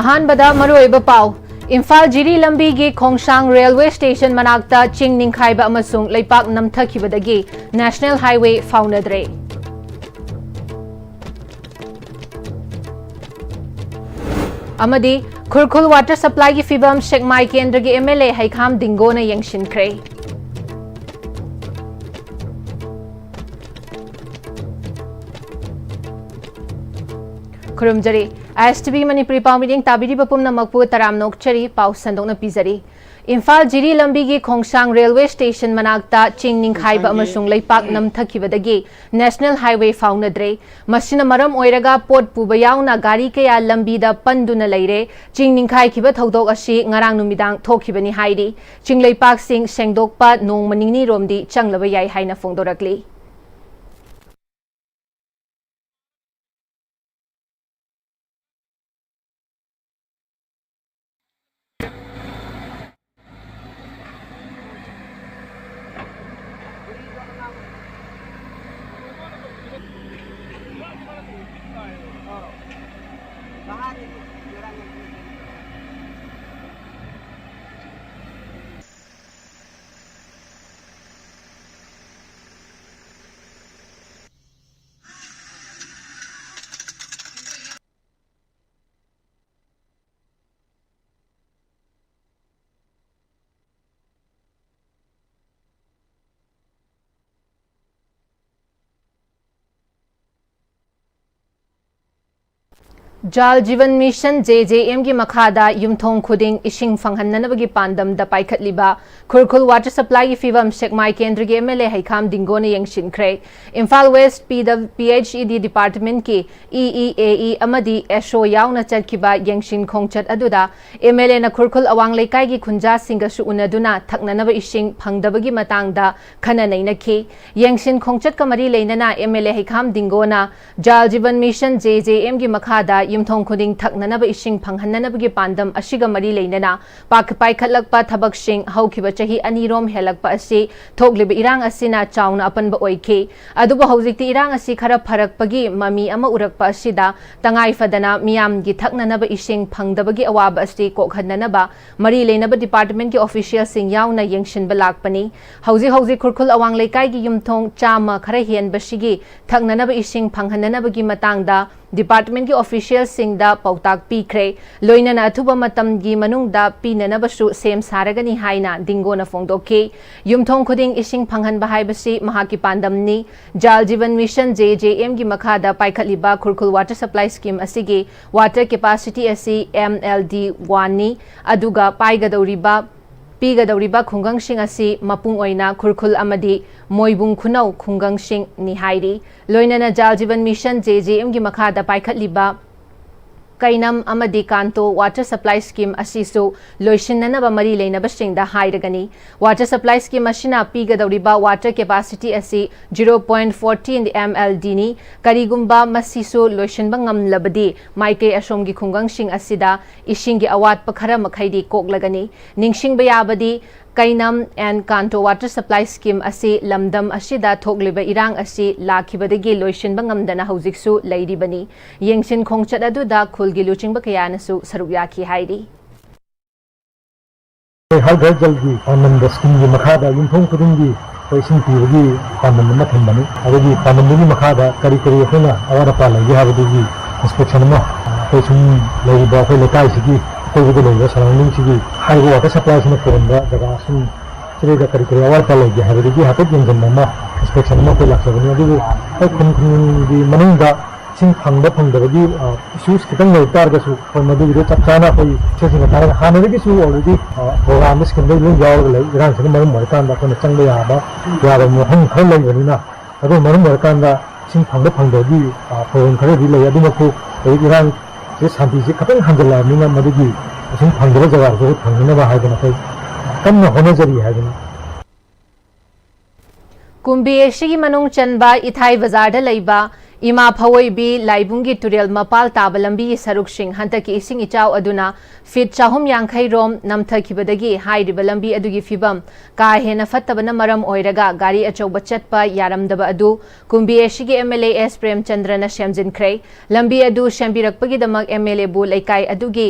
अहानबदा मरुओइबा पाउ इम्फाल जिरी लंबी की खोंगसांग रेलवे स्टेशन मनाक्ता चिंग निंखाइबा अमसुंग लेपाक नमथखिबदगी नेशनल हाईवे फाउनद्रे अमदी खुरखुल वाटर सप्लाई की फिबम शेकमाई केंद्र के एमएलए हैखाम दिंगो ने यंगशिनख्रे खुरुमजरी Am-Istv Manipuri पाव मीटिंग ताबिरी बपुम नमकपु तराम नोकचरी पाव संदोकना पिजरी इम्फाल जिरी लंबी की खोंगसांग रेलवे स्टेशन मनाक्ता चिंग निंखाइबा अमसुंग लेपाक नमथखिबदगी नेशनल हाईवे फाउनद्रे मसिना मरम ओइरगा पोट पुबा याउना गाड़ी कया लंबीदा पंदुना लेरे चिंग निंखाइखिबा थौदोक असि ngarang numidang thokibani hairi चिंग लेपाक सिंग सेंगदोकपा नोंग मनिंगनी रोमदी चंगलबा याई हाइना फोंदोरकली जाल जीवन मिशन JJM की मखादा युमथोंग खुदिंग issuing फंगहन्ननबगी पांदम the पाइखतलिबा Khurkhul water supply की फिवम शेकमाई केंद्र के एमएलए हैखाम दिंगो ने यंगशिनख्रे इम्फाल वेस्ट PHED डिपार्टमेंट की EEAE अमदी SO याउना चटखिबा यंगशिन खोंगचत अदुदा एमएलए न खुरखुल अवांग लेकाई की खुंजा सिंगसु उनदुना थकननब इशिंग फंगदबगी मतांगदा खना नैनखी यंगशिन खोंगचत का मरी लेनना एमएलए हैखाम दिंगोना जाल जीवन मिशन JJM की मखादा युमथोंग खुदिंग थकननब इशिंग फंगहन्ननबगी पांदम अशिगा मरी लेनना पाइखतलकपा थबकसिंग हौखिबा चही अनिरोम हेलकपा असि थोकलिबा इरांग असिना चाउना अपनबा ओइखे अदुबा हौजिकति इरांग असि खरा फरकपगी ममी अमा उरकपा असिदा तंगाई फदना मियामगी थकननब इशिंग फंगदबगी अवाबा असि कोखन्ननबा मरी लेनबा डिपार्टमेंट के ऑफिशियल सिंग याउना यंगशिनबा लाकपनी हौजिक खुरखुल अवांग लेकाई की युमथोंग चामा खरा हेनबसिगी थकननब इशिंग फंगहन्ननबगी मतांगदा डिपार्टमेंट की ऑफिशियल सिंगदा पौताक पीख्रे लोइनना अथुबा मतमगी मनुंगदा पीननबसु सेम सारगनी हाइना दिंगोना फोंदोके युमथोंग खुदिंग इशिंग फंगहनबा हाइबसि महाकी पांदमनी जाल जीवन मिशन JJM की मखादा पाइखतलिबा खुरखुल वाटर सप्लाई स्कीम असिगी वाटर कैपेसिटी असि MLD1 नी अदुगा पीगदौरिबा खुंगंगसिंग असि मपुंग ओइना खुरखुल अमदी मोइबुंग खुनौ खुंगंगसिंग निहाइरी लोइनना जाल जीवन मिशन JJM की मखादा पाइखतलिबा कैनम अमदी कांतो वाटर सप्लाई स्कीम असिसु लोइसिननबा मरी लेनबसिंगदा हाइरगनी वाटर सप्लाई स्कीम असिना पीगदौरिबा वाटर कैपेसिटी असि 0.14 mld नी करिगुंबा मसिसु लोइसिनबा ngamlabadi माइके असोमगी खुंगंगसिंग असिदा इशिंगी अवात पखरा मखैदी कोकलगनी निंगसिंगबा याबदी कैनम एंड कांतो वाटर सप्लाई स्कीम असि लमदम असिदा थोकलिबा इरांग असि लाखिबदगी लोइसिनबा ngamdana हौजिकसु लैरिबनी यंगसिन खोंगचत अदुदा खुलगी लुचिंगबा कयानसु सरुक याखि हाइरी हर घर जल की पानंद स्कीम की मखादा युमथोंग खुदिंगी पैसिंग पीबगी पानंद मा थंबनी अदगी पानंदगी मखादा करी होना अवार पा लैगे हाबदगी इंस्पेक्शन मा पैसुम लैरिबा अखोय लेकाइसिगी कोविड लेगा सराउंडिंग सिगी हाईवे वाटर सप्लाई से कोरंदा जगह सुन सिरेगा करी अवार पा लैगे हाबदगी हापत यंजनना इंस्पेक्शन मा को लाखबनी अदगी अय खुनखुनगी मनुंगा सिंग फंगदबगी इश्यूज खितंग लैब तारगसु कोई मदुगिदो चपचाना कोई सेसिंग तारगा हानदगिसु ऑलरेडी प्रोग्राम स्कीम दे लोन यावग लै इरान से मरम मरकांदा कोन चंगबा याबा मोहन खर लैबनिना अदो मरम मरकांदा सिंग फंगदगी प्रोग्राम खरे दि लै अदुमखु इरान से शांति से खतन हंजलामिना मदगी सिंग फंगदब जगह को फंगनबा हाइदना कोई कम होनजरी हाइदना कुंभी एशिगी मनुंग चनबा इथाई बाजार लैबा इमा फवोइबी लाइबुंगी तुरेल मपाल ताब लंबी सरुकसिंग हंतकी इसिंग इचाव अदुना फीट 450 रोम नमथखिबदगी हाइरिब लंबी अदुगी फिबम का हेना फत्तबना मरम ओइरगा गाड़ी अचौब चटपा यारमदबा अदु कुंभी एशिगी MLA S प्रेमचंद्रना सेमजिनख्रे लंबी अदु सेंबिरकपगी दमक MLA बु लेकाई अदुगी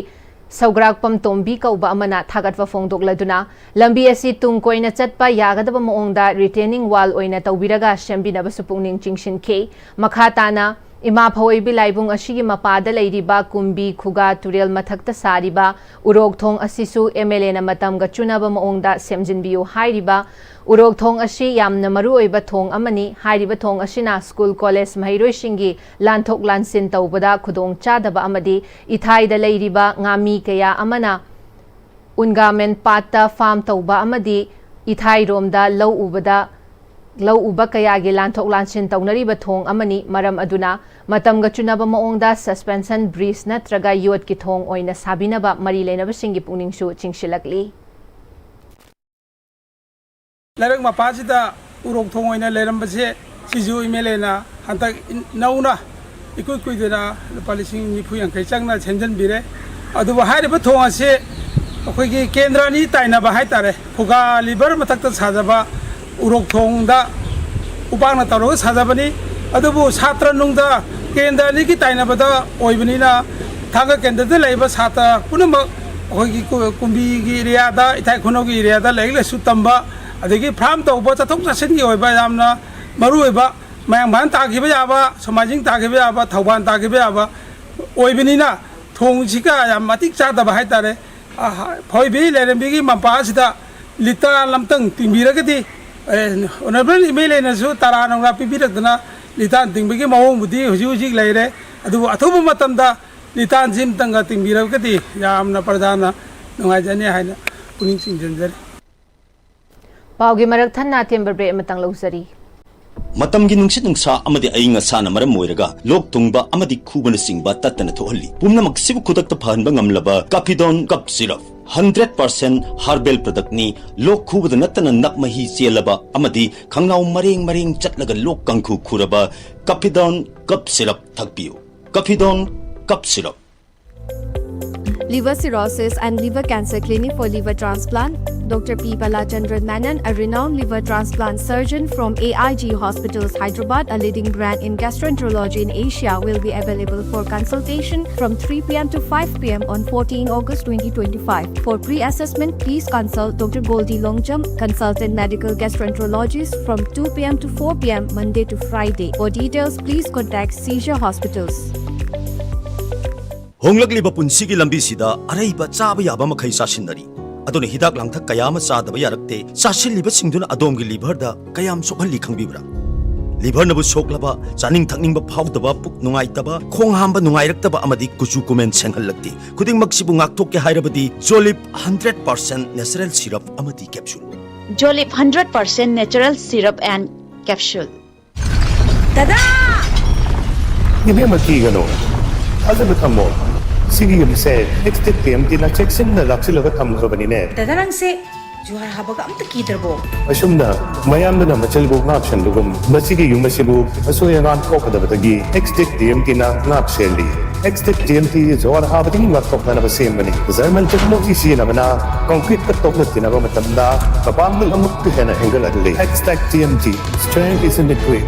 Saugragpam Tombi kauba amana thagatwa fongdokladuna lambi asi tungkoina chatpa yagadaba moongda retaining wall oina tawbiraga shembinaba supungning chingshinke makhatana Ima Phoibi Laibung Ashigi Mapada Lairiba Kumbi Khuga Turel Mathakta Sariba Urok Thong Asisu MLA na matam gachunaba maongda semjinbiu hairiba Urok Thong Ashi yamna maruoiba thong amani hairiba thong ashina school college mahiroi shingi lanthok lansin tawbada khudong chadaba amadi ithaida lairiba ngami kaya amana ungamen patta farm tawba amadi ithai romda lau uba kaya gi lanthok lansin tawnariba thong amani maram aduna matam gachunaba maongda suspension breeze natraga yot ki thong oina sabinaba mari leinaba singi pungning su chingsilakli Larang mapasida urok thong oina lerambase siju imele na hantak nauna ikut kuidena palising ni phuyang kai changna chenjan bire adu bahari ba thong ase akoi gi kendra ni taina ba hai tare phuga liver matakta sajaba urok thong da upangna taro sajabani adubu satra nungda kendra ni ki taina ba da oibani na thanga kendra de leiba sata punama akoi gi kumbi gi area da ithai khono gi area da legle su tamba adagi farm tawba chathok chasin gi oiba yamna maru oiba mayang ban ta gi ba yaba samajing ta gi ba yaba thauban ta gi ba yaba oibani na thong sika yam matik cha da ba hai tare phoibi lerembi gi mampa sida lita lamtang timbiragati honorable email na su tara nongra pibirakdana litan tingbigi mawong budi huji leire adu athubu matamda litan jim tanga timbiragati yamna pradana nungajani haina puning chingjanjari Paugi marak thanna tember bre matang lausari Matamgi nungsit nungsa amadi ainga sana maram moiraga lok tungba amadi khubana singba tatana thohalli pumnamak sibu khudakta phanba ngamlaba Capidon cup syrup 100% herbal product ni lok khubada natana nakmahi chelaba amadi khangnau mareng chatlaga lok kangkhu khuraba Capidon cup syrup thakpiu Capidon cup syrup Liver cirrhosis and liver cancer clinic for liver transplant. Dr. P. Balachandran Menon, a renowned liver transplant surgeon from AIG Hospitals, Hyderabad, a leading brand in gastroenterology in Asia, will be available for consultation from 3 p.m. to 5 p.m. on 14 August 2025. For pre-assessment, please consult Dr. Goldie Longjam, consultant medical gastroenterologist from 2 p.m. to 4 p.m. Monday to Friday. For details, please contact Seizure Hospitals. Honglakliba punsigi lambisida araiba chaba yaba makhai sasinari adone hidak langthak kayama chadaba yarakte sasilliba singduna adomgi liver da kayam sokhalli khangbibra liver nabu soklaba chaning thakningba phawdaba puk nungaitaba khong hamba nungairaktaba amadi kuchu kumen senghallakti khuding maksibu ngakthok ke hairabadi Jolip 100% natural syrup amadi capsule Jolip 100% natural syrup and capsule Tada! Hindi magkigano. Alam mo tamo, sige yung say, next time tinacheksin na laksilaga tamo ka ba ni Ned? Tada lang si Juhar habaga am takitarbo. Asum na, mayam na machalbog ngapsyan lugum, masige yung masibog, asuya nga ko kada batagi, next time ngapsyali. Next time Juhar habating ngaptok na nabasim ba ni? Zarman check mo isi na na, concrete katok na tinagamatanda, kapamil ang muktihan na hinggal adli. Next time strength is in the quick.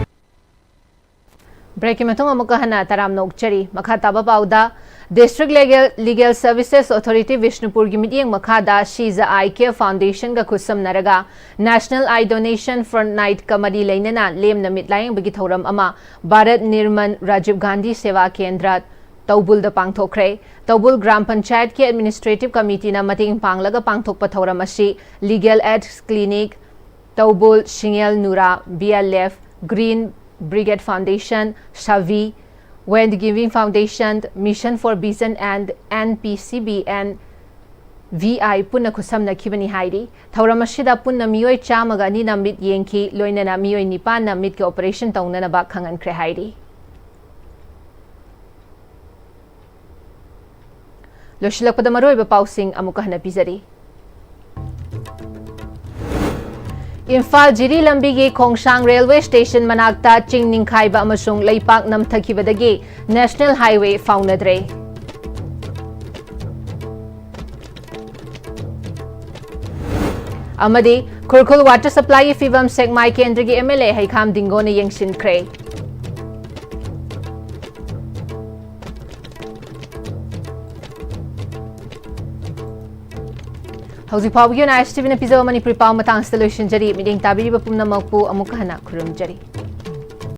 Breaking matong amukahana taram nok chari makhataba pauda District Legal Services Authority Vishnupur gi mityeng makhada Shiza Eye Care Foundation ga khusam naraga National Eye Donation Front Night kamari leinana lemna mitlayeng bagi thoram ama Bharat Nirman Rajiv Gandhi Seva Kendra Taubul da pangthokre Taubul Gram Panchayat ki Administrative Committee na mating panglaga pangthokpa thoram asi Legal Aid Clinic Taubul Shingel Nura BLF Green Brigade Foundation, Shavi, Wind Giving Foundation, Mission for Bison and NPCB and VI punna khusam na khibani hairi thauramashida punna miyoi chamaga ni na mit yengki loina na miyoi nipan na mit ke operation tauna na ba khangan kre hairi loshilak padamaroi ba pausing amukahna pizari Imphal Jiri Lambigi Khongsang Railway Station Manakta Ching Ningkhaiba amasung Leipak Namthakibadagi National Highway faunadre. Amadi Kurkul Water Supply Fivam Sekmai Kendrigi MLA Haikam Dingone Yengshin Kre. Hausi Pau Am-Istv na Pizo Manipuri Pau Matang Solution Jari Miding Tabiri Bapumna Mokpu Amukahana Kurum Jari.